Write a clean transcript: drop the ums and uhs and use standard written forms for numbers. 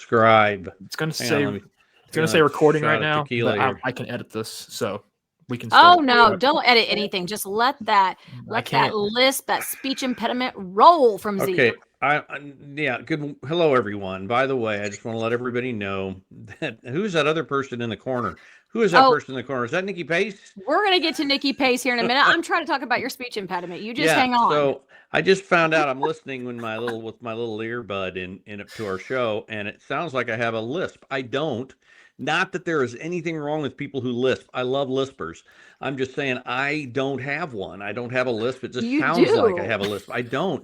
subscribe. It's gonna Hang say on, it's gonna say recording shot right of now. tequila But here. I can edit this, so we can. Oh start. no! Don't edit anything. Just let that lisp, that speech impediment roll from Zeke. Okay. Yeah. Good. Hello, everyone. By the way, I just want to let everybody know that who's that other person in the corner? Who is that person in the corner? Is that Nycki Pace? We're gonna get to Nycki Pace here in a minute. I'm trying to talk about your speech impediment. You just hang on. So I just found out I'm listening with my little earbud in to our show, and it sounds like I have a lisp. I don't. Not that there is anything wrong with people who lisp. I love lispers. I'm just saying I don't have one. I don't have a lisp. It just sounds like I have a lisp. I don't.